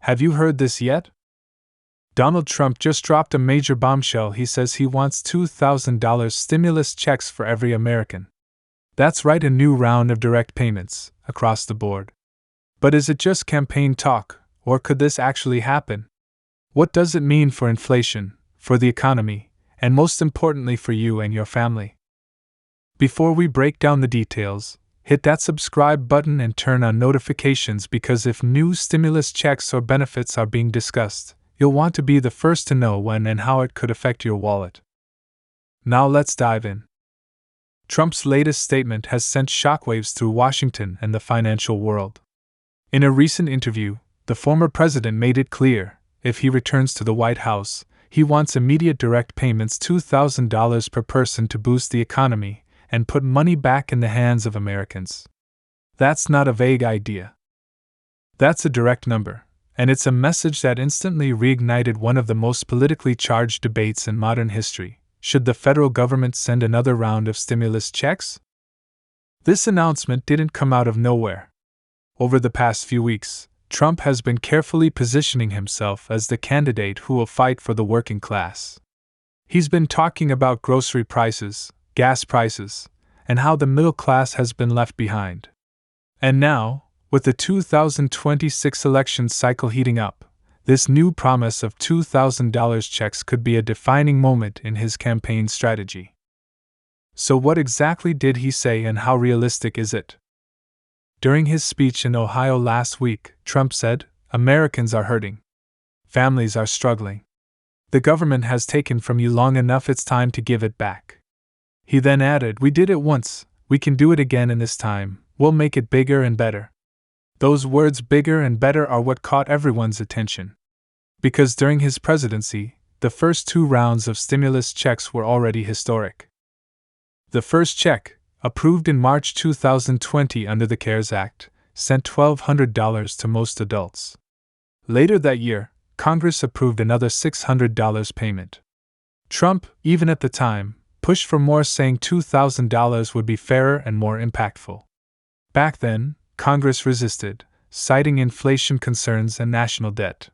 Have you heard this yet? Donald Trump just dropped a major bombshell. He says he wants $2,000 stimulus checks for every American. That's right, a new round of direct payments, across the board. But is it just campaign talk, or could this actually happen? What does it mean for inflation, for the economy, and most importantly for you and your family? Before we break down the details, hit that subscribe button and turn on notifications, because if new stimulus checks or benefits are being discussed, you'll want to be the first to know when and how it could affect your wallet. Now let's dive in. Trump's latest statement has sent shockwaves through Washington and the financial world. In a recent interview, the former president made it clear, if he returns to the White House, he wants immediate direct payments, $2,000 per person, to boost the economy and put money back in the hands of Americans. That's not a vague idea. That's a direct number, and it's a message that instantly reignited one of the most politically charged debates in modern history. Should the federal government send another round of stimulus checks? This announcement didn't come out of nowhere. Over the past few weeks, Trump has been carefully positioning himself as the candidate who will fight for the working class. He's been talking about grocery prices, gas prices, and how the middle class has been left behind. And now, with the 2026 election cycle heating up, this new promise of $2,000 checks could be a defining moment in his campaign strategy. So what exactly did he say, and how realistic is it? During his speech in Ohio last week, Trump said, "Americans are hurting. Families are struggling. The government has taken from you long enough, it's time to give it back." He then added, "We did it once, we can do it again, and this time, we'll make it bigger and better." Those words, bigger and better, are what caught everyone's attention. Because during his presidency, the first two rounds of stimulus checks were already historic. The first check, approved in March 2020 under the CARES Act, sent $1,200 to most adults. Later that year, Congress approved another $600 payment. Trump, even at the time, pushed for more, saying $2,000 would be fairer and more impactful. Back then, Congress resisted, citing inflation concerns and national debt.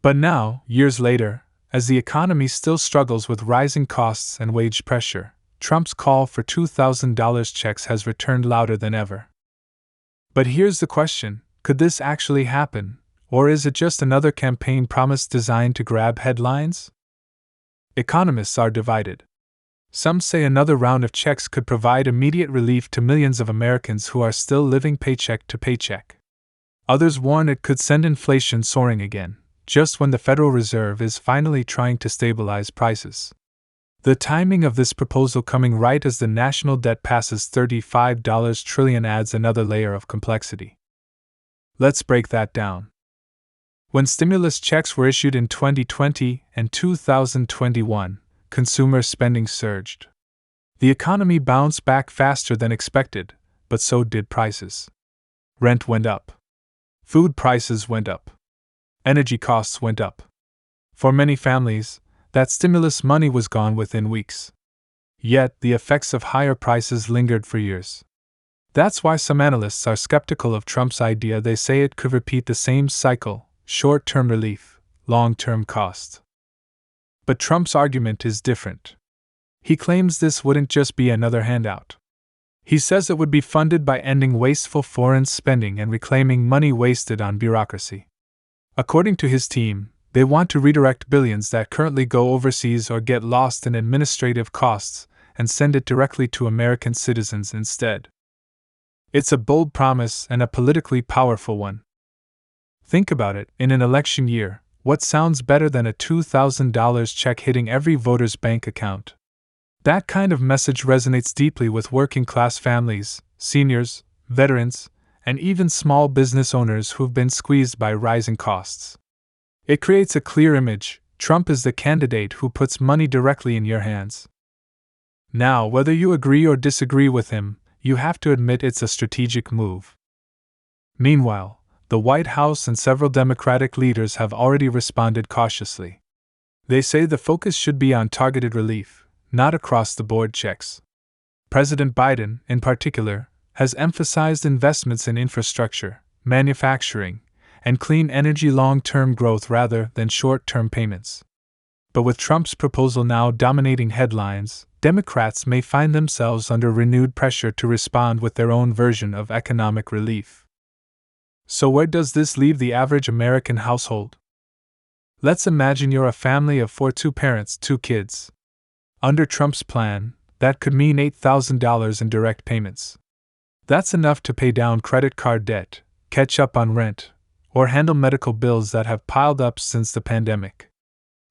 But now, years later, as the economy still struggles with rising costs and wage pressure, Trump's call for $2,000 checks has returned louder than ever. But here's the question: could this actually happen, or is it just another campaign promise designed to grab headlines? Economists are divided. Some say another round of checks could provide immediate relief to millions of Americans who are still living paycheck to paycheck. Others warn it could send inflation soaring again, just when the Federal Reserve is finally trying to stabilize prices. The timing of this proposal, coming right as the national debt passes $35 trillion, adds another layer of complexity. Let's break that down. When stimulus checks were issued in 2020 and 2021, consumer spending surged. The economy bounced back faster than expected, but so did prices. Rent went up. Food prices went up. Energy costs went up. For many families, that stimulus money was gone within weeks. Yet, the effects of higher prices lingered for years. That's why some analysts are skeptical of Trump's idea. They say it could repeat the same cycle: short-term relief, long-term cost. But Trump's argument is different. He claims this wouldn't just be another handout. He says it would be funded by ending wasteful foreign spending and reclaiming money wasted on bureaucracy. According to his team, they want to redirect billions that currently go overseas or get lost in administrative costs and send it directly to American citizens instead. It's a bold promise and a politically powerful one. Think about it: in an election year, what sounds better than a $2,000 check hitting every voter's bank account? That kind of message resonates deeply with working-class families, seniors, veterans, and even small business owners who've been squeezed by rising costs. It creates a clear image: Trump is the candidate who puts money directly in your hands. Now, whether you agree or disagree with him, you have to admit it's a strategic move. Meanwhile, the White House and several Democratic leaders have already responded cautiously. They say the focus should be on targeted relief, not across-the-board checks. President Biden, in particular, has emphasized investments in infrastructure, manufacturing, and clean energy long-term growth rather than short-term payments. But with Trump's proposal now dominating headlines, Democrats may find themselves under renewed pressure to respond with their own version of economic relief. So where does this leave the average American household? Let's imagine you're a family of 4, 2 parents, 2 kids. Under Trump's plan, that could mean $8,000 in direct payments. That's enough to pay down credit card debt, catch up on rent, or handle medical bills that have piled up since the pandemic.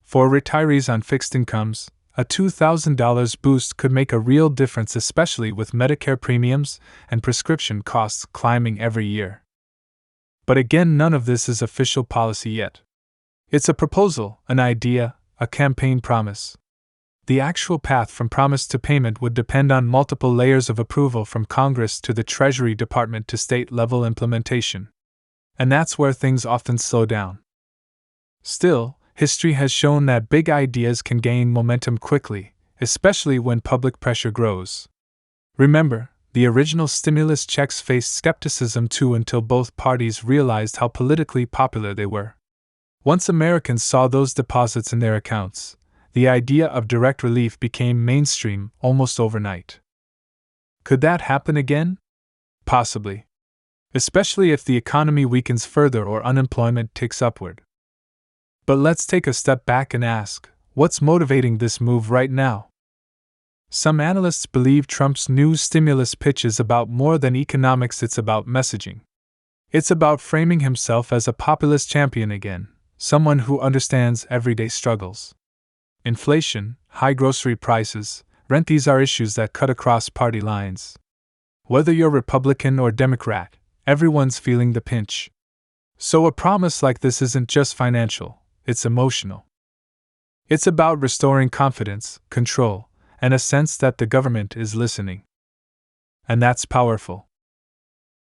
For retirees on fixed incomes, a $2,000 boost could make a real difference, especially with Medicare premiums and prescription costs climbing every year. But again, none of this is official policy yet. It's a proposal, an idea, a campaign promise. The actual path from promise to payment would depend on multiple layers of approval from Congress to the Treasury Department to state-level implementation. And that's where things often slow down. Still, history has shown that big ideas can gain momentum quickly, especially when public pressure grows. Remember, the original stimulus checks faced skepticism too until both parties realized how politically popular they were. Once Americans saw those deposits in their accounts, the idea of direct relief became mainstream almost overnight. Could that happen again? Possibly. Especially if the economy weakens further or unemployment ticks upward. But let's take a step back and ask, what's motivating this move right now? Some analysts believe Trump's new stimulus pitch is about more than economics, it's about messaging. It's about framing himself as a populist champion again, someone who understands everyday struggles. Inflation, high grocery prices, rent, these are issues that cut across party lines. Whether you're Republican or Democrat, everyone's feeling the pinch. So a promise like this isn't just financial, it's emotional. It's about restoring confidence, control, and a sense that the government is listening. And that's powerful.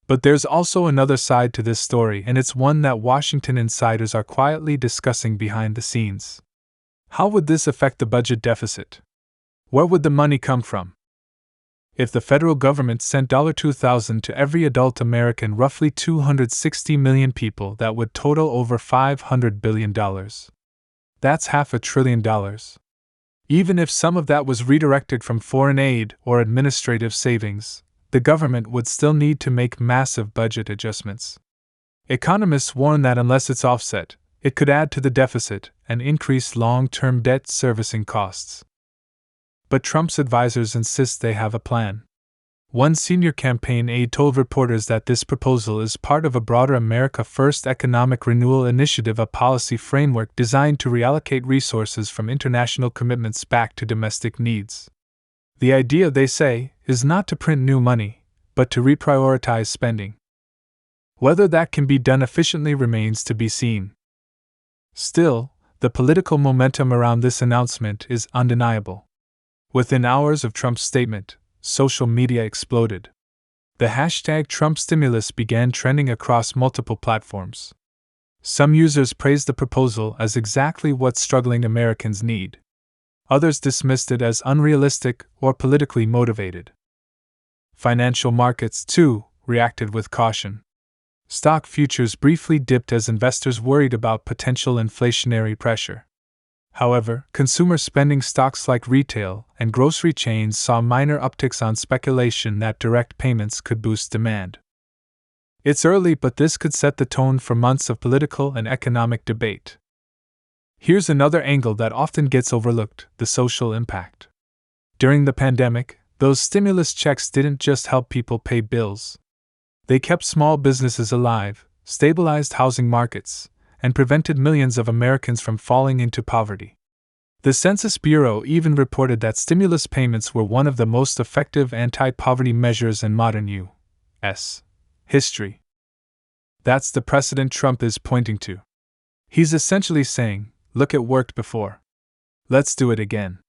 But there's also another side to this story, and it's one that Washington insiders are quietly discussing behind the scenes. How would this affect the budget deficit? Where would the money come from? If the federal government sent $2,000 to every adult American, roughly 260 million people, that would total over $500 billion. That's $500 billion. Even if some of that was redirected from foreign aid or administrative savings, the government would still need to make massive budget adjustments. Economists warn that unless it's offset, it could add to the deficit and increase long-term debt servicing costs. But Trump's advisors insist they have a plan. One senior campaign aide told reporters that this proposal is part of a broader America First economic renewal initiative, a policy framework designed to reallocate resources from international commitments back to domestic needs. The idea, they say, is not to print new money, but to reprioritize spending. Whether that can be done efficiently remains to be seen. Still, the political momentum around this announcement is undeniable. Within hours of Trump's statement, social media exploded. The hashtag #TrumpStimulus began trending across multiple platforms. Some users praised the proposal as exactly what struggling Americans need. Others dismissed it as unrealistic or politically motivated. Financial markets, too, reacted with caution. Stock futures briefly dipped as investors worried about potential inflationary pressure. However, consumer spending stocks like retail and grocery chains saw minor upticks on speculation that direct payments could boost demand. It's early, but this could set the tone for months of political and economic debate. Here's another angle that often gets overlooked: the social impact. During the pandemic, those stimulus checks didn't just help people pay bills. They kept small businesses alive, stabilized housing markets, and prevented millions of Americans from falling into poverty. The Census Bureau even reported that stimulus payments were one of the most effective anti-poverty measures in modern U.S. history. That's the precedent Trump is pointing to. He's essentially saying, look, it worked before. Let's do it again.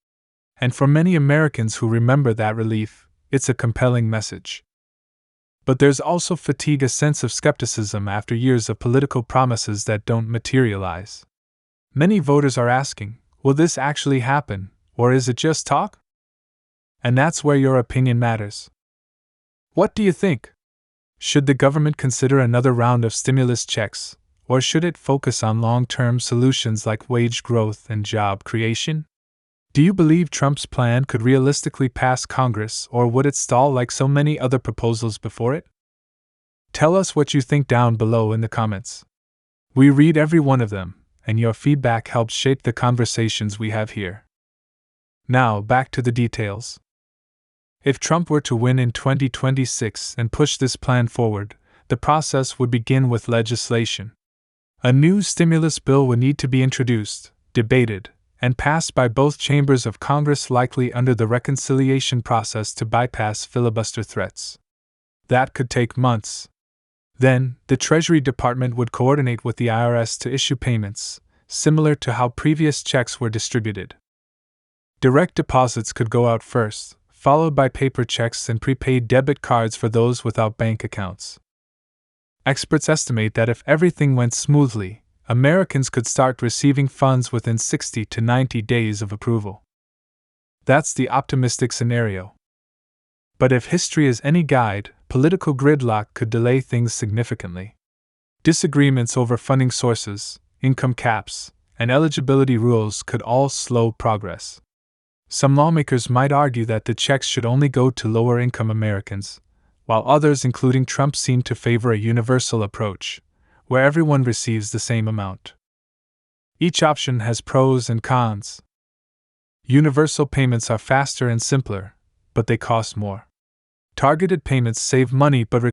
And for many Americans who remember that relief, it's a compelling message. But there's also fatigue, a sense of skepticism after years of political promises that don't materialize. Many voters are asking, will this actually happen, or is it just talk? And that's where your opinion matters. What do you think? Should the government consider another round of stimulus checks, or should it focus on long-term solutions like wage growth and job creation? Do you believe Trump's plan could realistically pass Congress, or would it stall like so many other proposals before it? Tell us what you think down below in the comments. We read every one of them, and your feedback helps shape the conversations we have here. Now, back to the details. If Trump were to win in 2026 and push this plan forward, the process would begin with legislation. A new stimulus bill would need to be introduced, debated, and passed by both chambers of Congress, likely under the reconciliation process to bypass filibuster threats. That could take months. Then, the Treasury Department would coordinate with the IRS to issue payments, similar to how previous checks were distributed. Direct deposits could go out first, followed by paper checks and prepaid debit cards for those without bank accounts. Experts estimate that if everything went smoothly, Americans could start receiving funds within 60 to 90 days of approval. That's the optimistic scenario. But if history is any guide, political gridlock could delay things significantly. Disagreements over funding sources, income caps, and eligibility rules could all slow progress. Some lawmakers might argue that the checks should only go to lower-income Americans, while others, including Trump, seem to favor a universal approach, where everyone receives the same amount. Each option has pros and cons. Universal payments are faster and simpler, but they cost more. Targeted payments save money but